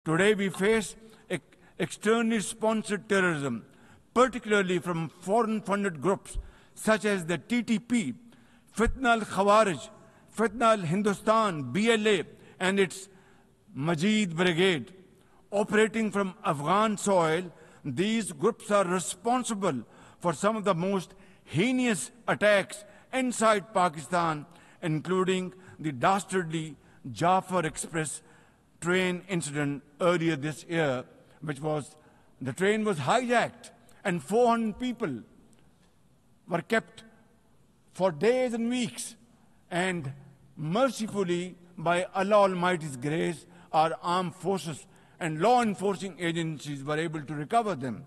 Today we face externally sponsored terrorism, particularly from foreign-funded groups such as the TTP, Fitna al-Khawarij, Fitna al-Hindustan, BLA, and its Majid Brigade. Operating from Afghan soil, these groups are responsible for some of the most heinous attacks inside Pakistan, including the dastardly Jafar Express train incident earlier this year, the train was hijacked and 400 people were kept for days and weeks. And mercifully, by Allah Almighty's grace, our armed forces and law enforcing agencies were able to recover them.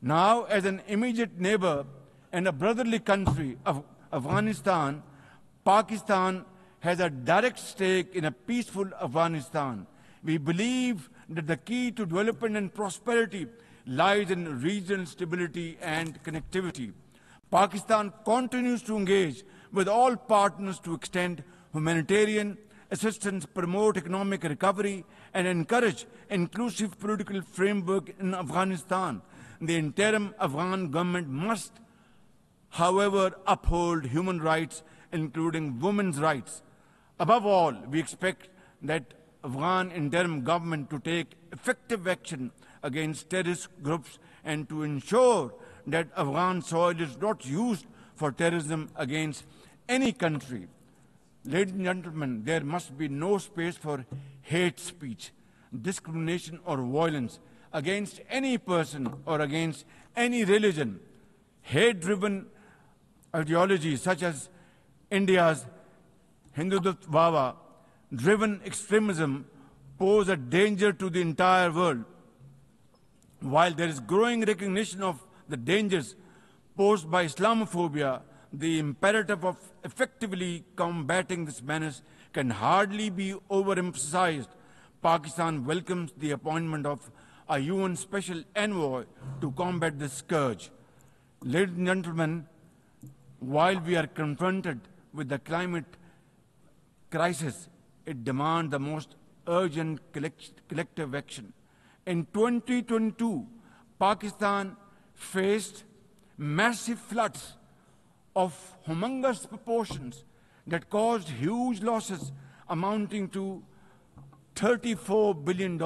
Now, as an immediate neighbor and a brotherly country of Afghanistan, Pakistan has a direct stake in a peaceful Afghanistan. We believe that the key to development and prosperity lies in regional stability and connectivity. Pakistan continues to engage with all partners to extend humanitarian assistance, promote economic recovery, and encourage inclusive political framework in Afghanistan. The interim Afghan government must, however, uphold human rights, including women's rights. Above all, we expect that Afghan interim government to take effective action against terrorist groups and to ensure that Afghan soil is not used for terrorism against any country. Ladies and gentlemen, there must be no space for hate speech, discrimination or violence against any person or against any religion. Hate-driven ideologies such as India's Hindutva-driven extremism pose a danger to the entire world. While there is growing recognition of the dangers posed by Islamophobia, the imperative of effectively combating this menace can hardly be overemphasized. Pakistan welcomes the appointment of a UN Special Envoy to combat this scourge. Ladies and gentlemen, while we are confronted with the climate crisis, it demands the most urgent collective action. In 2022, Pakistan faced massive floods of humongous proportions that caused huge losses amounting to $34 billion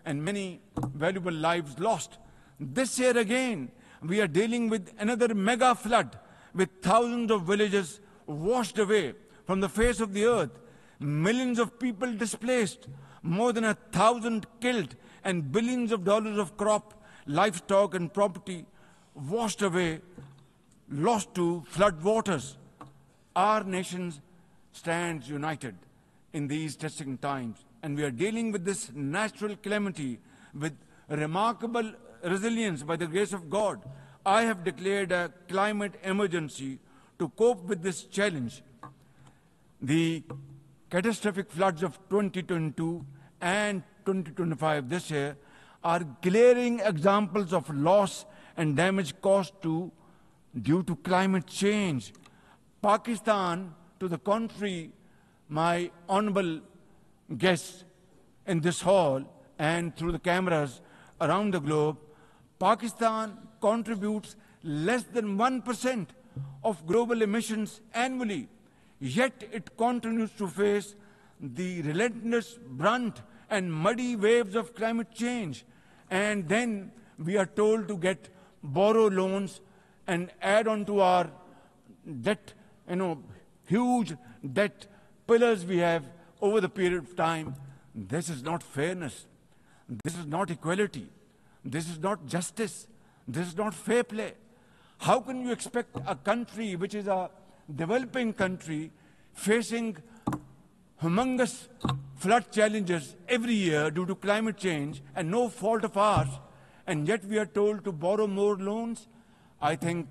and many valuable lives lost. This year again, we are dealing with another mega flood with thousands of villages washed away from the face of the earth, millions of people displaced, more than 1,000 killed, and billions of dollars of crop, livestock, and property washed away, lost to flood waters. Our nation stands united in these testing times, and we are dealing with this natural calamity with remarkable resilience by the grace of God. I have declared a climate emergency to cope with this challenge. The catastrophic floods of 2022 and 2025 this year are glaring examples of loss and damage caused due to climate change. Pakistan, to the contrary, my honorable guests in this hall and through the cameras around the globe, Pakistan contributes less than 1% of global emissions annually, yet it continues to face the relentless brunt and muddy waves of climate change. And then we are told to borrow loans and add on to our debt, huge debt pillars we have over the period of time. This is not fairness. This is not equality. This is not justice. This is not fair play. How can you expect a country which is a developing country facing humongous flood challenges every year due to climate change and no fault of ours, and yet we are told to borrow more loans? I think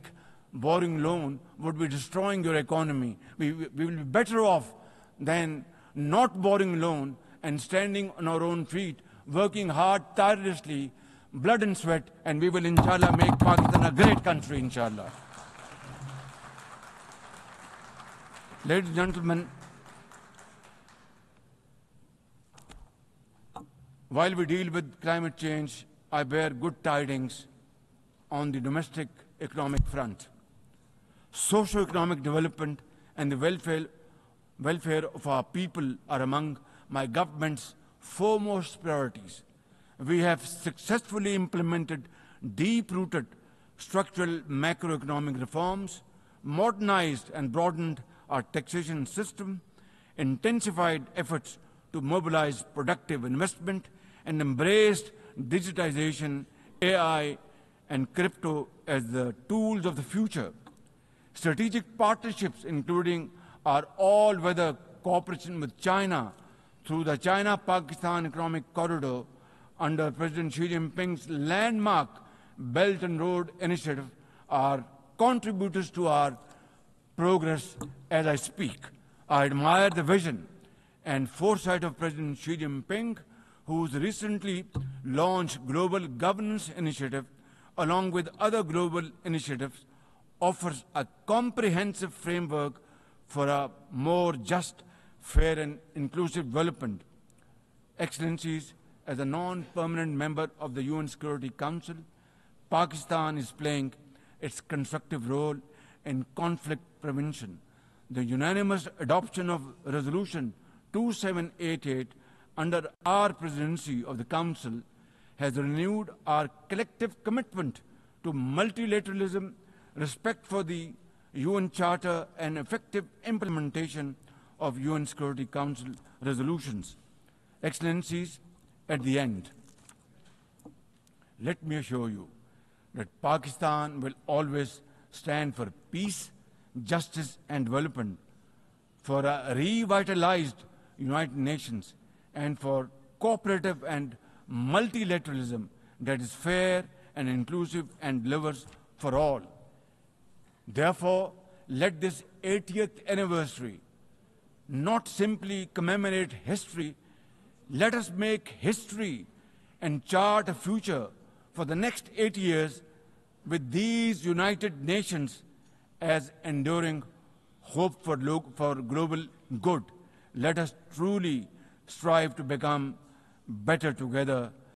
borrowing loan would be destroying your economy. We will be better off than not borrowing loan and standing on our own feet, working hard, tirelessly, blood and sweat, and we will, inshallah, make Pakistan a great country, inshallah. Ladies and gentlemen, While we deal with climate change, I bear good tidings on the domestic economic front. Socio-economic development and the welfare of our people are among my government's foremost priorities. We have successfully implemented deep-rooted structural macroeconomic reforms, modernized and broadened our taxation system, intensified efforts to mobilize productive investment, and embraced digitization, AI, and crypto as the tools of the future. Strategic partnerships, including our all-weather cooperation with China through the China-Pakistan Economic Corridor under President Xi Jinping's landmark Belt and Road Initiative, are contributors to our progress as I speak. I admire the vision and foresight of President Xi Jinping, whose recently launched Global Governance Initiative, along with other global initiatives, offers a comprehensive framework for a more just, fair, and inclusive development. Excellencies, as a non-permanent member of the UN Security Council, Pakistan is playing its constructive role in conflict prevention. The unanimous adoption of Resolution 2788 under our presidency of the Council has renewed our collective commitment to multilateralism, respect for the UN Charter, and effective implementation of UN Security Council resolutions. Excellencies, at the end, let me assure you that Pakistan will always stand for peace, justice, and development, for a revitalized United Nations, and for cooperative and multilateralism that is fair and inclusive and delivers for all. Therefore, let this 80th anniversary not simply commemorate history, let us make history and chart a future for the next 80 years with these United Nations as enduring hope for global good. Let us truly strive to become better together.